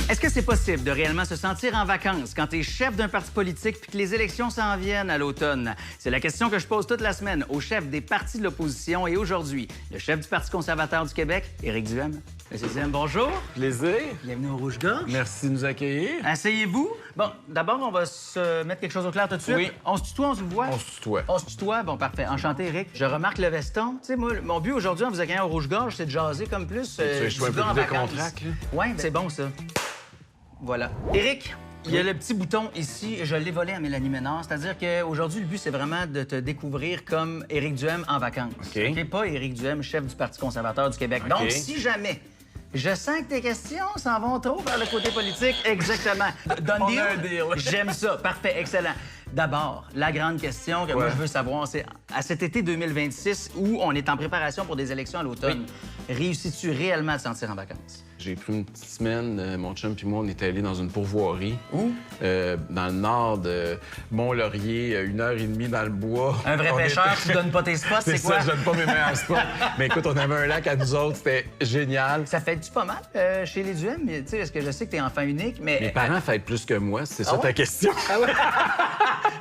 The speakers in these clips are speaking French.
Est-ce que c'est possible de réellement se sentir en vacances quand tu es chef d'un parti politique puis que les élections s'en viennent à l'automne? C'est la question que je pose toute la semaine aux chefs des partis de l'opposition et aujourd'hui, le chef du Parti conservateur du Québec, Éric Duhem. Monsieur Duhem, bonjour. Plaisir. Bienvenue au Rouge-Gorge. Merci de nous accueillir. Asseyez-vous. Bon, d'abord, on va se mettre quelque chose au clair tout de suite. Oui. On se tutoie, on se voit? On se tutoie. On se tutoie? Bon, parfait. Enchanté, Éric. Je remarque le veston. Tu sais, moi, mon but aujourd'hui en vous accueillant au Rouge-Gorge, c'est de jaser comme plus. Tu veux jouer un du peu gars en plus vacances. décontracté, là? Oui, c'est bon, ça. Voilà. Éric, il y a le petit bouton ici, je l'ai volé à Mélanie Ménard. C'est-à-dire qu'aujourd'hui, le but, c'est vraiment de te découvrir comme Éric Duhem en vacances. OK. Pas Éric Duhem, chef du Parti conservateur du Québec. OK. Donc, si jamais je sens que tes questions s'en vont trop vers le côté politique, exactement. Done On deal? a un deal. J'aime ça. Parfait, excellent. D'abord, la grande question que moi, je veux savoir, c'est à cet été 2026 où on est en préparation pour des élections à l'automne, réussis-tu réellement à te sentir en vacances? J'ai pris une petite semaine, mon chum puis moi, on est allés dans une pourvoirie. Où? Dans le nord de Mont-Laurier, 1h30 dans le bois. Un vrai On pêcheur, était- tu donnes pas tes spots, c'est quoi? ça, je donne pas mes meilleurs spots. Mais écoute, on avait un lac à nous autres, c'était génial. Ça fait-tu pas mal chez les Duhem? Tu sais, parce que je sais que t'es enfant unique, mais... Mes parents fêtent plus que moi, c'est ça ouais? ta question.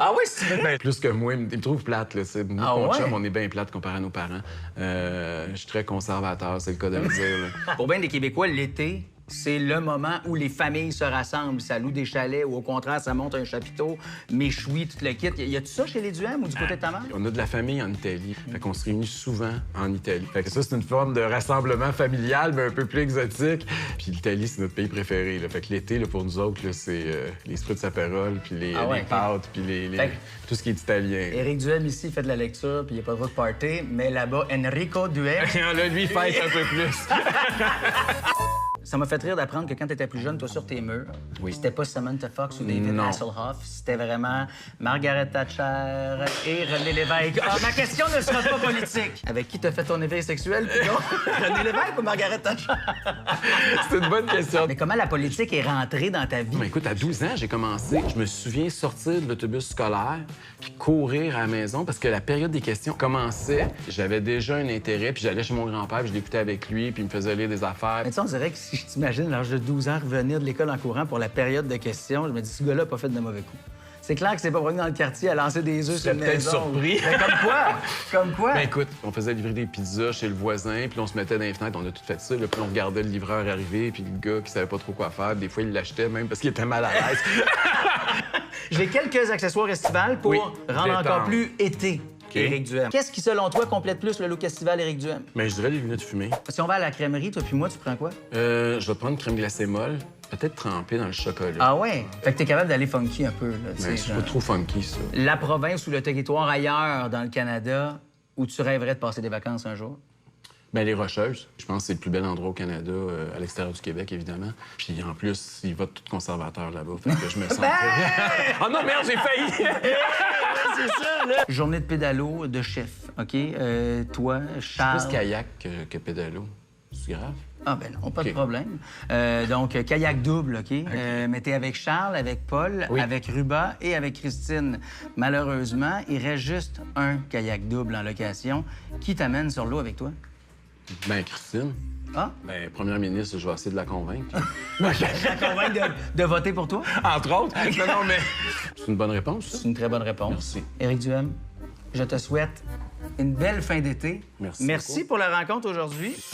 Ah oui, c'est vrai? Ben, plus que moi, ils me trouvent plate. Là. Moi, Ah mon ouais? chum, on est bien plate comparé à nos parents. Je suis très conservateur, c'est le cas de le dire. Là. Pour bien des Québécois, l'été, c'est le moment où les familles se rassemblent. Ça loue des chalets ou au contraire, ça monte un chapiteau, méchoui, tout le kit. Y a-tu ça chez les Duhem ou du côté de ta mère? On a de la famille en Italie, fait qu'on se réunit souvent en Italie. Fait que ça, c'est une forme de rassemblement familial, mais un peu plus exotique. Puis l'Italie, c'est notre pays préféré. Là. Fait que l'été, là, pour nous autres, là, c'est les spritz Aperol, puis les OK. pâtes, puis Fait que- tout ce qui est italien. Éric Duhem, ici, fait de la lecture, puis il n'y a pas de droit de party, mais là-bas, Enrico Duhem... Là, lui, il fête un peu plus. Ça m'a fait rire d'apprendre que quand tu étais plus jeune, toi, sur tes murs, c'était pas Samantha Fox ou David Non. Hasselhoff, c'était vraiment Margaret Thatcher et René Lévesque. Ah, ma question ne sera pas politique. Avec qui t'as fait ton éveil sexuel, puis donc, René Lévesque ou Margaret Thatcher? C'est une bonne question. Mais comment la politique est rentrée dans ta vie? Mais écoute, à 12 ans, j'ai commencé. Je me souviens sortir de l'autobus scolaire puis courir à la maison parce que la période des questions commençait. J'avais déjà un intérêt, puis j'allais chez mon grand-père, puis je l'écoutais avec lui, puis il me faisait lire des affaires. Mais tu sais, on dirait que si je t'imagine, à l'âge de 12 ans, revenir de l'école en courant pour la période de questions, je me dis, ce gars-là n'a pas fait de mauvais coups. C'est clair que c'est pas venu dans le quartier à lancer des œufs sur une peut-être maison. surpris. Mais comme quoi? Comme quoi? Ben écoute, on faisait livrer des pizzas chez le voisin, puis on se mettait dans les fenêtres, on a tout fait ça. Là, puis on regardait le livreur arriver, puis le gars qui savait pas trop quoi faire, des fois il l'achetait même parce qu'il était mal à l'aise. J'ai quelques accessoires estivales pour Oui, rendre détente. encore plus été. OK. Éric Duhem. Qu'est-ce qui, selon toi, complète plus le look estival Éric Duhem? Mais je dirais les lunettes fumées. Si on va à la crèmerie, toi puis moi, tu prends quoi? Je vais prendre crème glacée molle, peut-être trempée dans le chocolat. Ah ouais? Fait que t'es capable d'aller funky un peu, là, tu sais. Mais c'est genre. pas trop funky, ça. La province ou le territoire ailleurs dans le Canada où tu rêverais de passer des vacances un jour? Ben, les Rocheuses, je pense que c'est le plus bel endroit au Canada, à l'extérieur du Québec, évidemment. Puis en plus, il va tout conservateur là-bas, fait que je me sens... Oh non, merde, j'ai failli! C'est ça, là! Journée de pédalo de chef, OK? Toi, Charles... Plus kayak que pédalo. C'est grave? Ah ben non, pas de OK. problème. Donc, kayak double, OK? Mais t'es avec Charles, avec Paul, Oui. avec Ruba et avec Christine. Malheureusement, il reste juste un kayak double en location. Qui t'amène sur l'eau avec toi? Ben, Christine. Ah? Ben, première ministre, je vais essayer de la convaincre. La convaincre de voter pour toi? Entre autres. Non, mais... C'est une bonne réponse, ça? C'est une très bonne réponse. Merci. Éric Duhem, je te souhaite une belle fin d'été. Merci Merci beaucoup. pour la rencontre aujourd'hui.